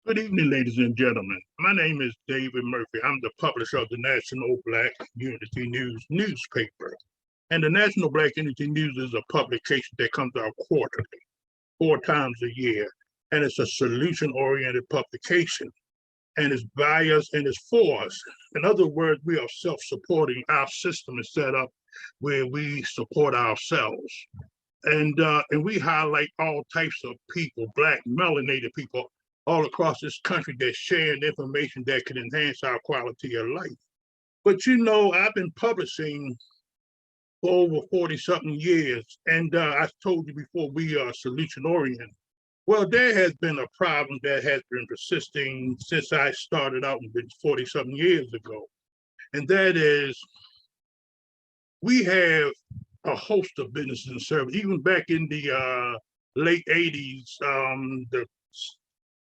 Good evening, ladies and gentlemen. My name is David Murphy. I'm the publisher of the National Black Unity News newspaper. And the National Black Unity News is a publication that comes out quarterly, 4 times a year. And it's a solution-oriented publication. And it's by us and it's for us. In other words, we are self-supporting. Our system is set up where we support ourselves. And we highlight all types of people, Black, melanated people, all across this country that's sharing information that can enhance our quality of life. But I've been publishing for over 40-something years, and I told you before, we are solution-oriented. Well, there has been a problem that has been persisting since I started out 40-something years ago, and that is we have a host of businesses and services. Even back in the late 80s,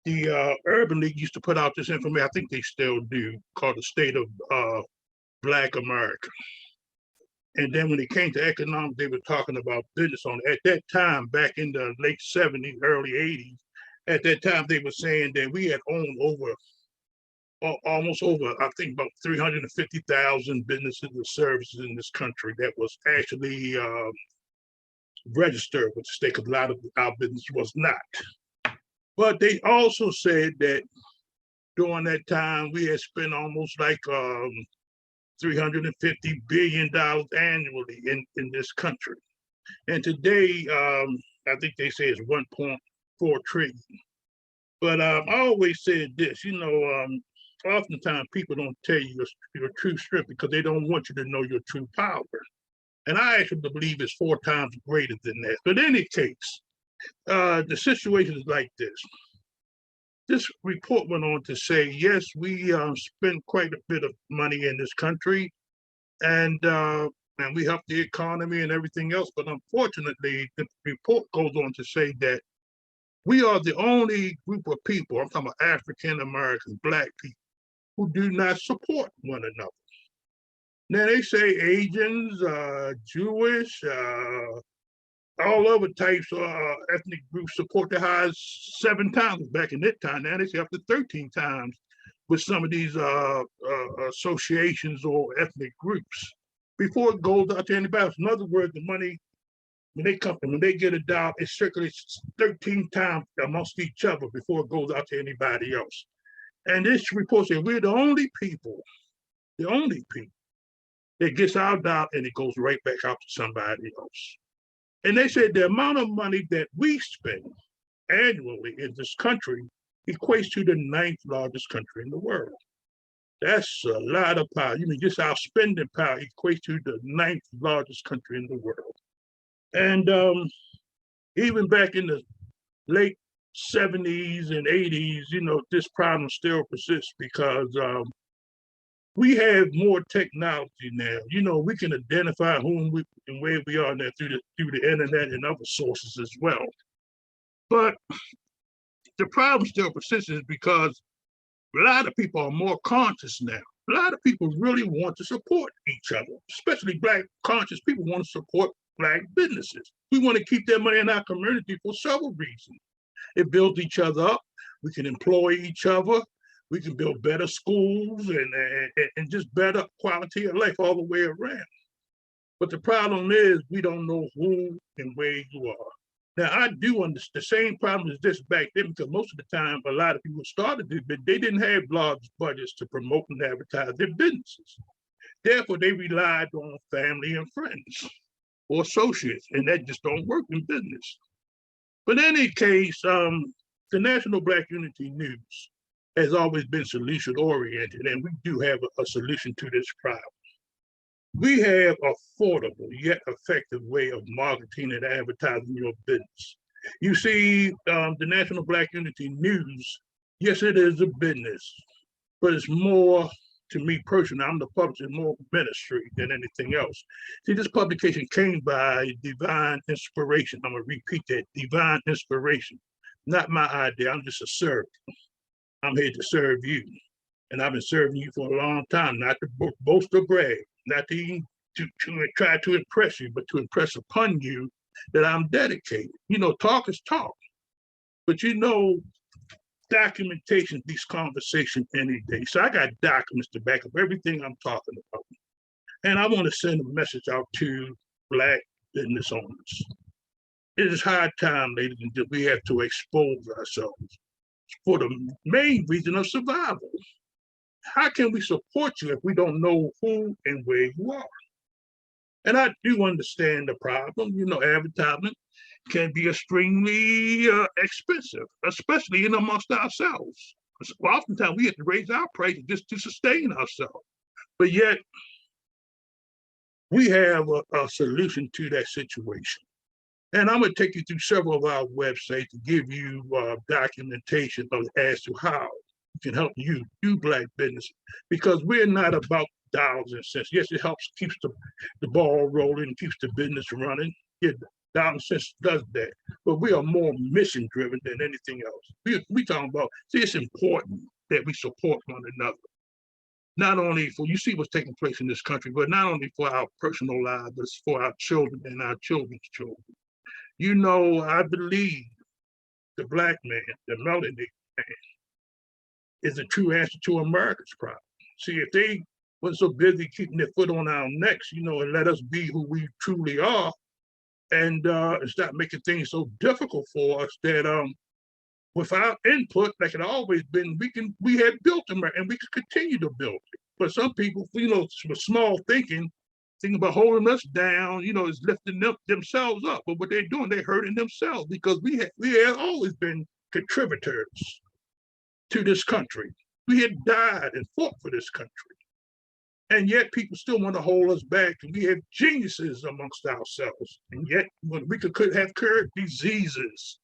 the Urban League used to put out this information, I think they still do, called the State of Black America. And then when it came to economics, they were talking about business on it. At that time, back in the late 70s, early 80s, at that time, they were saying that we had owned almost over, I think about 350,000 businesses and services in this country that was actually registered with the state, because a lot of our business was not. But they also said that during that time, we had spent almost like $350 billion annually in this country. And today, I think they say it's 1.4 trillion. But I always said this, oftentimes people don't tell you your true strength because they don't want you to know your true power. And I actually believe it's 4 times greater than that. But in any case, the situation is like this. This report went on to say, yes, we spend quite a bit of money in this country, and we help the economy and everything else. But unfortunately, the report goes on to say that we are the only group of people, I'm talking about African Americans, Black people, who do not support one another. Now they say Asians, Jewish, all other types of ethnic groups support the highest 7 times back in that time. Now they say up to 13 times with some of these associations or ethnic groups before it goes out to anybody else. In other words, the money, when they get a dollar, it circulates 13 times amongst each other before it goes out to anybody else. And this report says we're the only people that gets our dollar and it goes right back out to somebody else. And they said the amount of money that we spend annually in this country equates to the 9th largest country in the world. That's a lot of power. Just our spending power equates to the 9th largest country in the world. And even back in the late 70s and 80s, this problem still persists because we have more technology now. We can identify whom and where we are now through the internet and other sources as well. But the problem still persists is because a lot of people are more conscious now. A lot of people really want to support each other, especially Black conscious people want to support Black businesses. We want to keep their money in our community for several reasons. It builds each other up. We can employ each other. We can build better schools and just better quality of life all the way around. But the problem is we don't know who and where you are. Now, I do understand the same problem as this back then, because most of the time, a lot of people started this, but they didn't have large budgets to promote and advertise their businesses. Therefore, they relied on family and friends or associates, and that just don't work in business. But in any case, the National Black Unity News has always been solution-oriented, and we do have a solution to this problem. We have affordable yet effective way of marketing and advertising your business. You see, the National Black Unity News, yes, it is a business, but it's more, to me personally, I'm the publisher, more ministry than anything else. See, this publication came by divine inspiration. I'm gonna repeat that, divine inspiration. Not my idea, I'm just a servant. I'm here to serve you. And I've been serving you for a long time, not to boast or brag, not to try to impress you, but to impress upon you that I'm dedicated. Talk is talk. But documentation these conversations any day. So I got documents to back up everything I'm talking about. And I want to send a message out to Black business owners. It is high time, ladies and gentlemen, we have to expose ourselves for the main reason of survival. How can we support you if we don't know who and where you are? And I do understand the problem. Advertisement can be extremely expensive, especially in amongst ourselves. Oftentimes we have to raise our prices just to sustain ourselves. But yet we have a solution to that situation. And I'm going to take you through several of our websites to give you documentation as to how it can help you do Black business, because we're not about dollars and cents. Yes, it helps, keeps the ball rolling, keeps the business running. Yeah, dollars and cents does that. But we are more mission driven than anything else. We talking about, see, it's important that we support one another. Not only for, you see what's taking place in this country, but not only for our personal lives, but for our children and our children's children. I believe the Black man, the melanated man, is a true answer to America's problem. See, if they weren't so busy keeping their foot on our necks, and let us be who we truly are, and stop making things so difficult for us that without input, like it always been, we had built America and we could continue to build it. But some people, with small thinking about holding us down, is lifting themselves up. But what they're doing, they're hurting themselves, because we have always been contributors to this country. We had died and fought for this country. And yet people still want to hold us back. And we have geniuses amongst ourselves. And yet we could have cured diseases.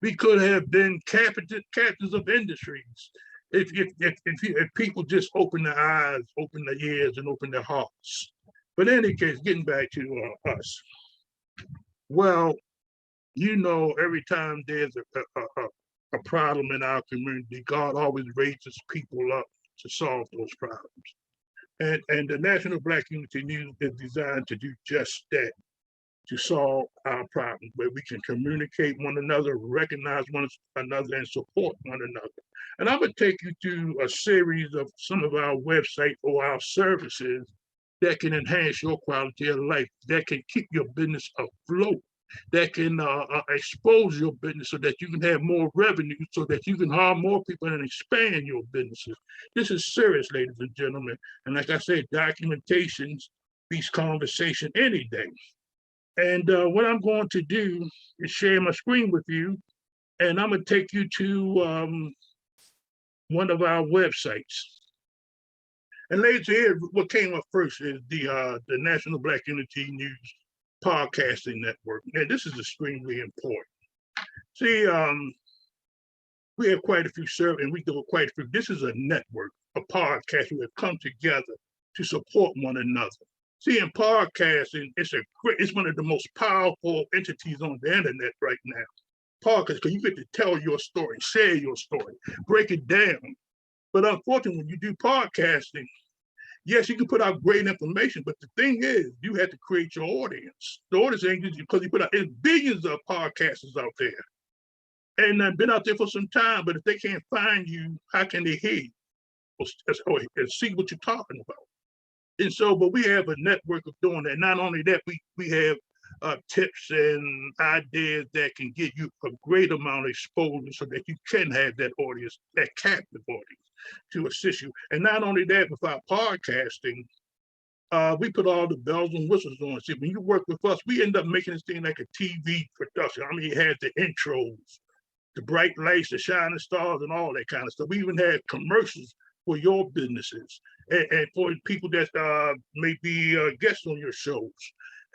We could have been captains of industries if people just open their eyes, open their ears, and open their hearts. But in any case, getting back to us. Well, every time there's a problem in our community, God always raises people up to solve those problems. And the National Black Unity News is designed to do just that, to solve our problems, where we can communicate one another, recognize one another, and support one another. And I'm going to take you through a series of some of our websites or our services that can enhance your quality of life, that can keep your business afloat, that can expose your business so that you can have more revenue, so that you can hire more people and expand your businesses. This is serious, ladies and gentlemen. And like I said, documentations beats conversation any day. And what I'm going to do is share my screen with you, and I'm going to take you to one of our websites. And ladies, here, what came up first is the National Black Unity News Podcasting Network. And this is extremely important. See, we have quite a few servers, and we do quite a few. This is a network of podcasts who have come together to support one another. See, in podcasting, it's one of the most powerful entities on the internet right now. Podcast, because you get to tell your story, share your story, break it down. But unfortunately, when you do podcasting, yes, you can put out great information, but the thing is, you have to create your audience. The audience ain't just because you put out, there's billions of podcasters out there. And I've been out there for some time, but if they can't find you, how can they hear you or see what you're talking about? And so, but we have a network of doing that. Not only that, we have tips and ideas that can get you a great amount of exposure so that you can have that audience, that captive audience to assist you. And not only that, with our podcasting, we put all the bells and whistles on. See, when you work with us, we end up making this thing like a TV production. I mean, it has the intros, the bright lights, the shining stars, and all that kind of stuff. We even had commercials for your businesses and for people that may be guests on your shows.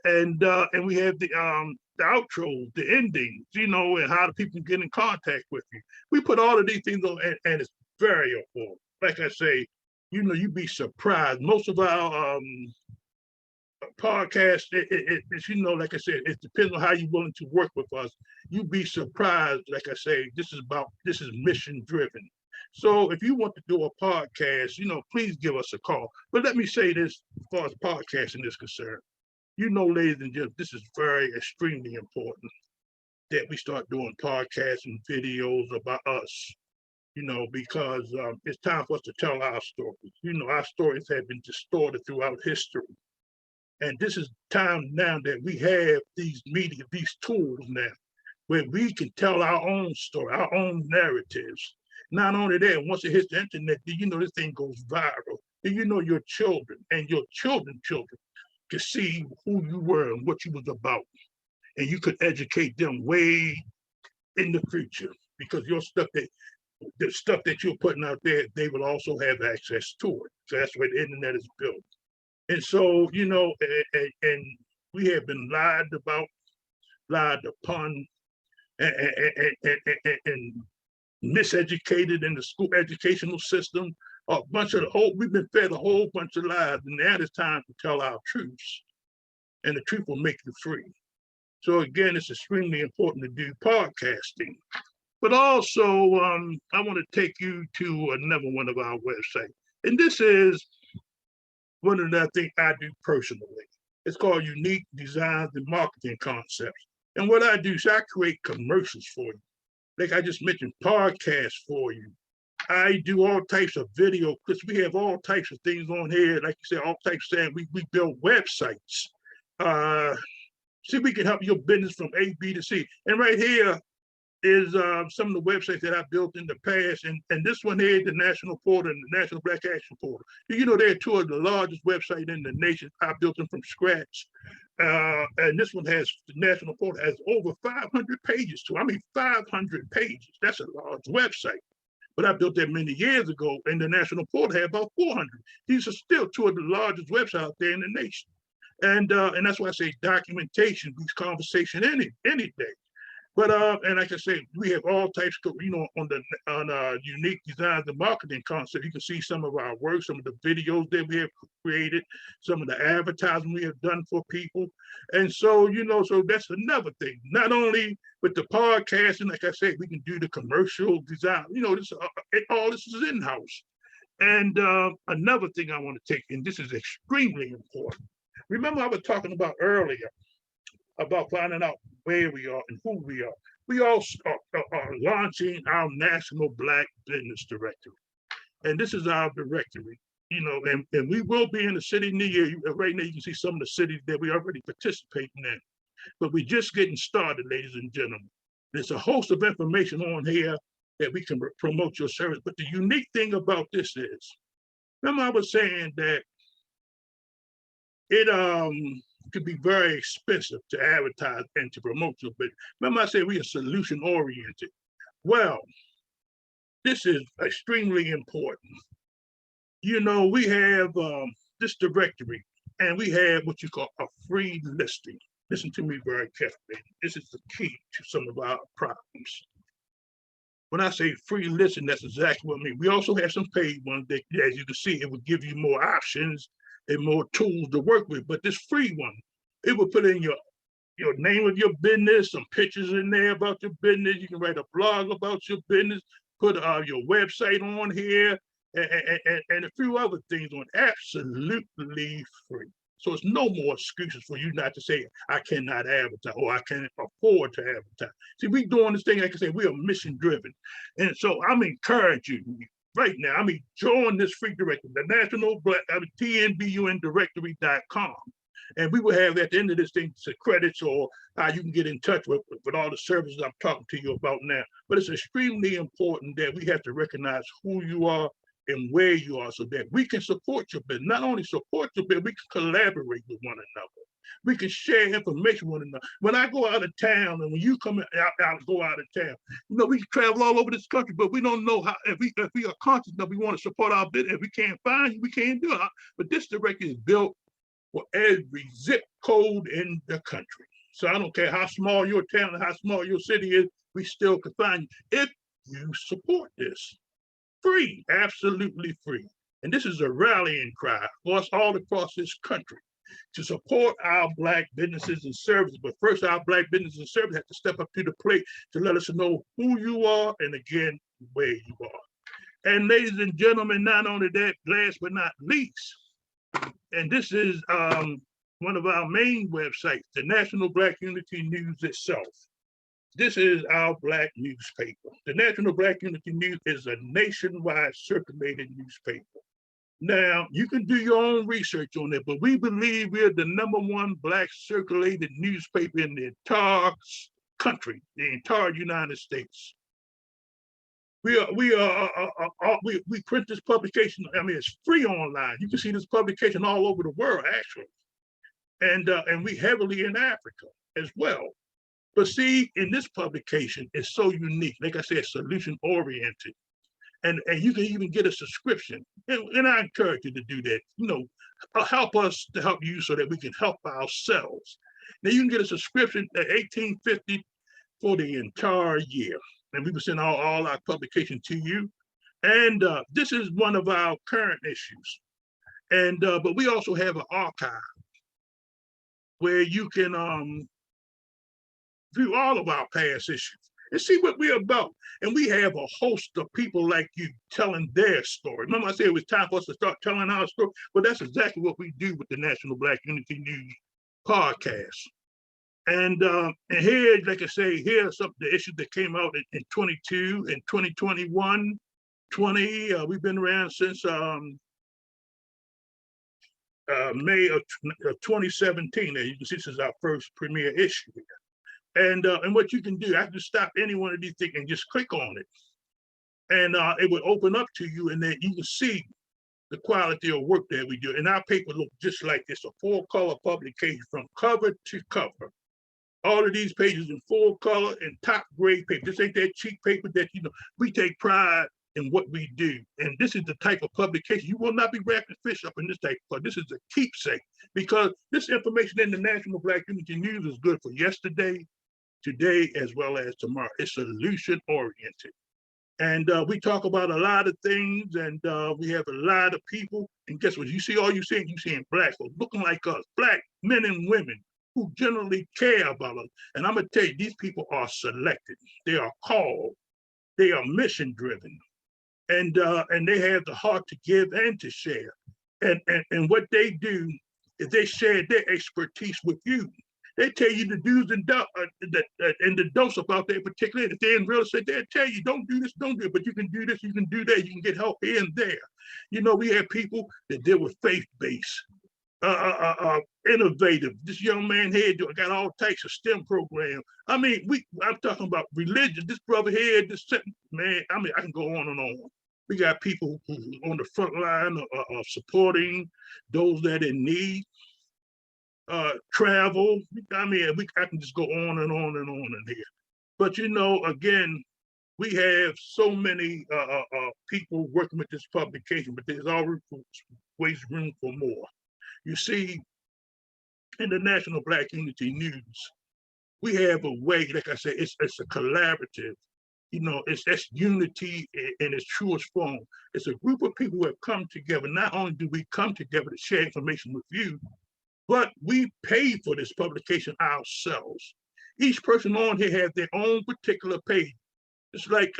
And we have the outros, the endings, and how the people get in contact with you. We put all of these things on, and it's very affordable. Like I say, you'd be surprised. Most of our podcasts, it's, like I said, it depends on how you're willing to work with us. You'd be surprised. Like I say, this is mission driven. So if you want to do a podcast, please give us a call. But let me say this, as far as podcasting is concerned, ladies and gentlemen, this is very extremely important that we start doing podcasts and videos about us. because it's time for us to tell our stories. Our stories have been distorted throughout history. And this is time now that we have these media, these tools now, where we can tell our own story, our own narratives. Not only that, once it hits the internet, this thing goes viral. Your children and your children's children can see who you were and what you was about. And you could educate them way in the future because the stuff that you're putting out there, they will also have access to it. So that's where the internet is built. And so, and we have been lied about, lied upon, and miseducated in the school educational system. We've been fed a whole bunch of lies, and now it's time to tell our truths, and the truth will make you free. So again, it's extremely important to do podcasting. But also, I want to take you to another one of our websites, and this is one of the things I do personally. It's called Unique Designs and Marketing Concepts. And what I do is I create commercials for you. Like I just mentioned, podcasts for you. I do all types of video clips. We have all types of things on here. Like you said, all types of things. We build websites. See, we can help your business from A, B to C. And right here is some of the websites that I built in the past. And this one here is the National Portal and the National Black Action Portal. They're two of the largest websites in the nation. I built them from scratch. And this one the National Portal has over 500 pages too. 500 pages. That's a large website. But I built that many years ago, and the National Portal had about 400. These are still two of the largest websites out there in the nation. And that's why I say documentation beats conversation any day. But and like I say, we have all types of, on Unique Designs and Marketing Concept. You can see some of our work, some of the videos that we have created, some of the advertising we have done for people. And so, so that's another thing. Not only with the podcasting, like I said, we can do the commercial design. All this is in-house. And another thing I want to take, and this is extremely important. Remember I was talking about earlier about finding out where we are and who we are. We also are launching our National Black Business Directory. And this is our directory, and we will be in the city near you. Right now, you can see some of the cities that we already participating in. But we're just getting started, ladies and gentlemen. There's a host of information on here that we can promote your service. But the unique thing about this is, remember I was saying that it could be very expensive to advertise and to promote your business. Remember I said we are solution oriented. Well, this is extremely important. We have this directory, and we have what you call a free listing. Listen to me very carefully. This is the key to some of our problems. When I say free listing, that's exactly what I mean. We also have some paid ones that, as you can see, it will give you more options and more tools to work with. But this free one, it will put in your name of your business, some pictures in there about your business. You can write a blog about your business, put your website on here, and a few other things on absolutely free. So it's no more excuses for you not to say, I cannot advertise or I can't afford to advertise. See, we doing this thing, like I said, we are mission driven. And so I'm encouraging you right now. Join this free directory, the National Black, TNBUNdirectory.com. And we will have at the end of this thing some credits or how you can get in touch with all the services I'm talking to you about now. But it's extremely important that we have to recognize who you are and where you are so that we can support your business. Not only support your business, we can collaborate with one another. We can share information with one another. When I go out of town and when you come out go out of town, we can travel all over this country, but we don't know how, if we are conscious enough, we want to support our business. If we can't find you, we can't do it. But this directory is built for every zip code in the country. So I don't care how small your town and how small your city is, we still can find you if you support this. Free, absolutely free. And this is a rallying cry for us all across this country to support our Black businesses and services. But first, our Black businesses and services have to step up to the plate to let us know who you are and again, where you are. And ladies and gentlemen, not only that, last but not least, and this is one of our main websites, the National Black Unity News itself. This is our Black newspaper. The National Black Unity News is a nationwide circulated newspaper. Now, you can do your own research on it, but we believe we're the #1 Black circulated newspaper in the entire country, the entire United States. We print this publication. I mean, it's free online. You can see this publication all over the world, actually, and we heavily in Africa as well. But see, in this publication, it's so unique. Like I said, solution oriented, and you can even get a subscription. And I encourage you to do that. Help us to help you so that we can help ourselves. Now you can get a subscription at $18.50 for the entire year, and we will send all our publication to you. And this is one of our current issues. And but we also have an archive where you can view all of our past issues and see what we're about. And we have a host of people like you telling their story. Remember I said it was time for us to start telling our story? Well, that's exactly what we do with the National Black Unity News podcast. And here, like I say, here's some of the issues that came out in 22 and 2021, 20. We've been around since May of 2017. As you can see, this is our first premiere issue. And what you can do, I can stop any one of these things and just click on it. And it will open up to you, and then you can see the quality of work that we do. And our paper look just like this, a full-color publication from cover to cover. All of these pages in full color and top grade paper. This ain't that cheap paper that, we take pride in what we do. And this is the type of publication. You will not be wrapping fish up in this type of, this is a keepsake, because this information in the National Black Unity News is good for yesterday, today, as well as tomorrow. It's solution oriented. And we talk about a lot of things, and we have a lot of people. And guess what? You seeing black folks looking like us, black men and women who generally care about us. And I'm gonna tell you, these people are selected. They are called. They are mission driven, and they have the heart to give and to share. And what they do is they share their expertise with you. They tell you the do's and the don'ts about that particular. If they're in real estate, they'll tell you, don't do this, don't do it, but you can do this, you can do that, you can get help here and there. We have people that deal with faith-based, innovative. This young man here got all types of STEM programs. I mean, I'm talking about religion. This brother here, man, I mean, I can go on and on. We got people who on the front line of supporting those that in need. Travel. I mean, I can just go on and on and on in here. But again, we have so many people working with this publication, but there's always room for more. You see, in the National Black Unity News, we have a way, like I said, it's a collaborative. That's unity in its truest form. It's a group of people who have come together. Not only do we come together to share information with you, but we pay for this publication ourselves. Each person on here has their own particular page. It's like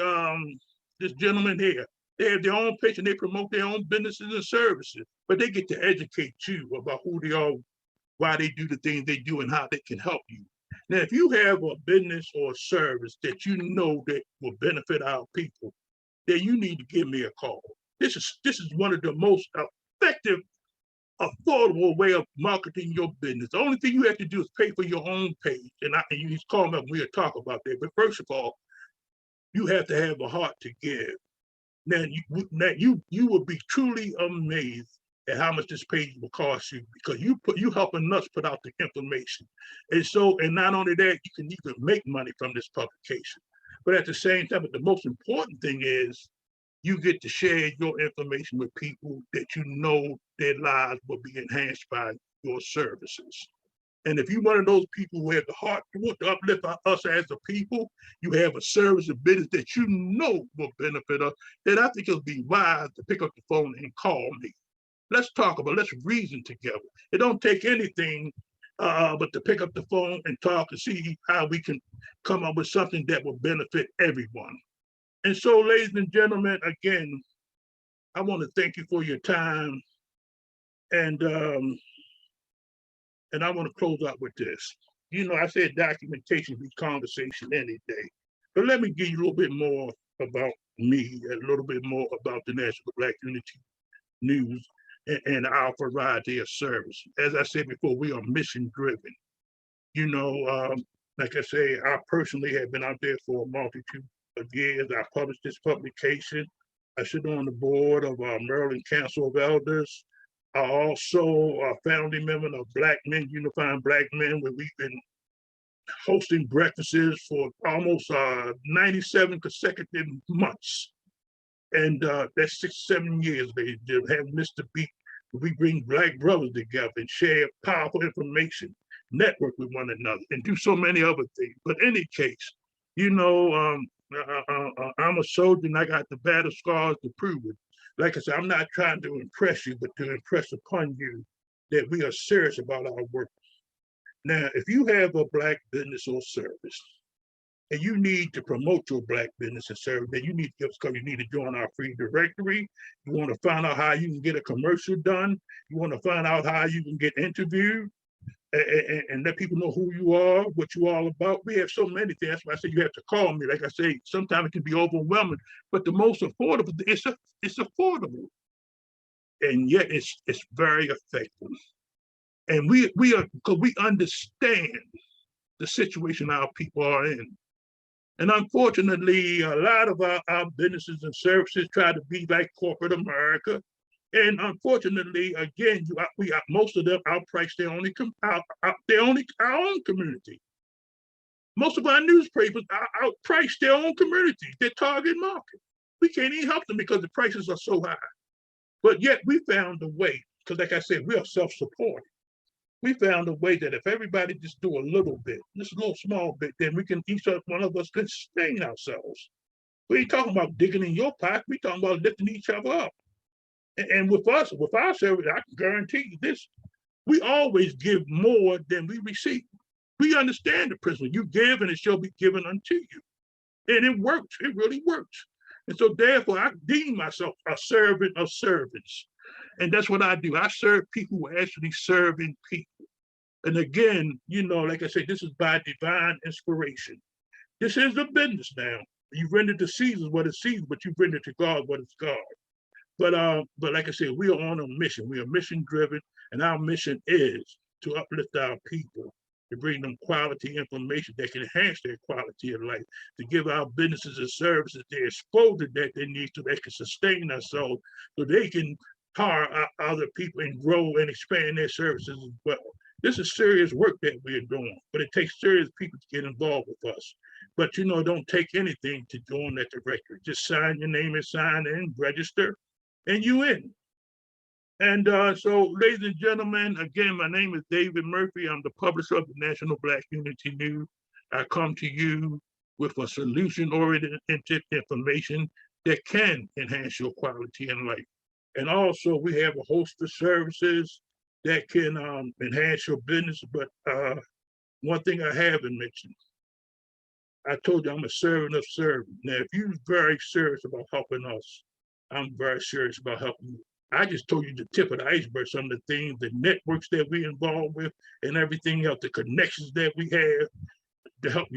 this gentleman here. They have their own page and they promote their own businesses and services, but they get to educate you about who they are, why they do the things they do, and how they can help you. Now, if you have a business or a service that that will benefit our people, then you need to give me a call. This is one of the most effective, affordable way of marketing your business. The only thing you have to do is pay for your own page. And you just call me up and we'll talk about that. But first of all, you have to have a heart to give. Now you will be truly amazed at how much this page will cost you, because you helping us put out the information. And not only that, you can even make money from this publication. But at the same time, the most important thing is you get to share your information with people that their lives will be enhanced by your services. And if you're one of those people who have the heart to want to uplift us as a people, you have a service and business that will benefit us, then I think it'll be wise to pick up the phone and call me. Let's reason together. It don't take anything but to pick up the phone and talk and see how we can come up with something that will benefit everyone. And so, ladies and gentlemen, again, I want to thank you for your time. And I want to close out with this. I said documentation beats conversation any day. But let me give you a little bit more about me, a little bit more about the National Black Unity News and our variety of service. As I said before, we are mission driven. You know, like I say, I personally have been out there for a multitude of years. I published this publication. I sit on the board of Maryland Council of Elders. I also a founding member of Black Men Unifying Black Men, where we've been hosting breakfasts for almost 97 consecutive months. And that's 6, 7 years. They haven't missed a beat. We bring Black brothers together and share powerful information, network with one another, and do so many other things. But in any case, I'm a soldier and I got the battle scars to prove it. Like I said, I'm not trying to impress you, but to impress upon you that we are serious about our work. Now, if you have a Black business or service, and you need to promote your Black business and service, then you need to give us because you need to join our free directory. You want to find out how you can get a commercial done. You want to find out how you can get interviewed and let people know who you are, what you all about. We have so many things. That's why I say you have to call me. Like I say, sometimes it can be overwhelming, but the most affordable, it's affordable. And yet it's very effective. And we are, because we understand the situation our people are in. And unfortunately, a lot of our businesses and services try to be like corporate America. And unfortunately, again, most of them outprice their own community. Most of our newspapers outprice their own community, their target market. We can't even help them because the prices are so high. But yet we found a way, because like I said, we are self-supporting. We found a way that if everybody just do a little bit, just a little small bit, then we can, each one of us can sustain ourselves. We ain't talking about digging in your pocket. We talking about lifting each other up. And with us, with our service, I can guarantee you this, we always give more than we receive. We understand the principle. You give and it shall be given unto you. And it works. It really works. And so therefore, I deem myself a servant of servants. And that's what I do. I serve people who are actually serving people. And again, like I say, this is by divine inspiration. This is a business now. You render to Caesar what is Caesar, but you render to God what is God. But like I said, we are on a mission. We are mission driven, and our mission is to uplift our people, to bring them quality information that can enhance their quality of life, to give our businesses and services the exposure that they need so they can sustain themselves, so they can hire other people and grow and expand their services as well. This is serious work that we're doing, but it takes serious people to get involved with us. But don't take anything to join that directory. Just sign your name and sign in, register, and you in. And so, ladies and gentlemen, again, my name is David Murphy. I'm the publisher of the National Black Unity News. I come to you with a solution-oriented information that can enhance your quality in life. And also, we have a host of services that can enhance your business. But one thing I haven't mentioned, I told you I'm a servant of servants. Now, if you're very serious about helping us, I'm very serious about helping you. I just told you the tip of the iceberg, some of the things, the networks that we involved with, and everything else, the connections that we have to help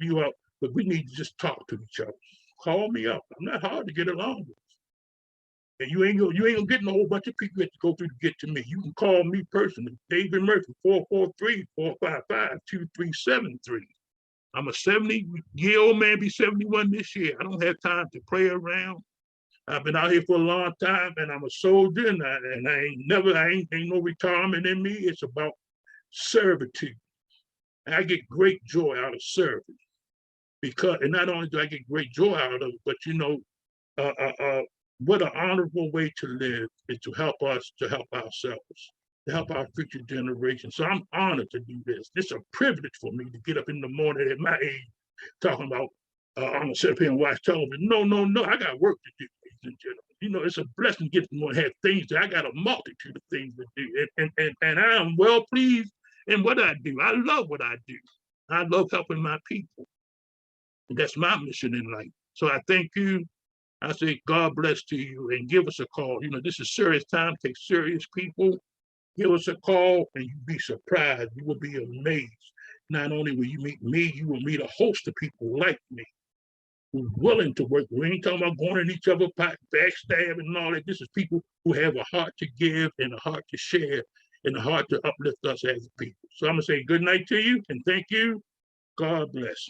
you out. But we need to just talk to each other. Call me up. I'm not hard to get along with. And you ain't gonna get a whole bunch of people to go through to get to me. You can call me personally, David Murphy, 443-455-2373. I'm a 70-year-old man, be 71 this year. I don't have time to play around. I've been out here for a long time, and I'm a soldier, and I ain't no retirement in me. It's about servitude. And I get great joy out of serving, and not only do I get great joy out of it, but what an honorable way to live is to help us, to help ourselves, to help our future generations. So I'm honored to do this. It's a privilege for me to get up in the morning at my age talking about I'm gonna sit up here and watch television. No, I got work to do, ladies and gentlemen. It's a blessing to get to have things. I got a multitude of things to do, and I am well pleased in what I do. I love what I do. I love helping my people. And that's my mission in life. So I thank you. I say God bless to you, and give us a call. This is serious time. Take serious people. Give us a call, and you'll be surprised. You will be amazed. Not only will you meet me, you will meet a host of people like me who's willing to work. We ain't talking about going in each other's pot, backstabbing and all that. This is people who have a heart to give and a heart to share and a heart to uplift us as a people. So I'm going to say good night to you and thank you. God bless.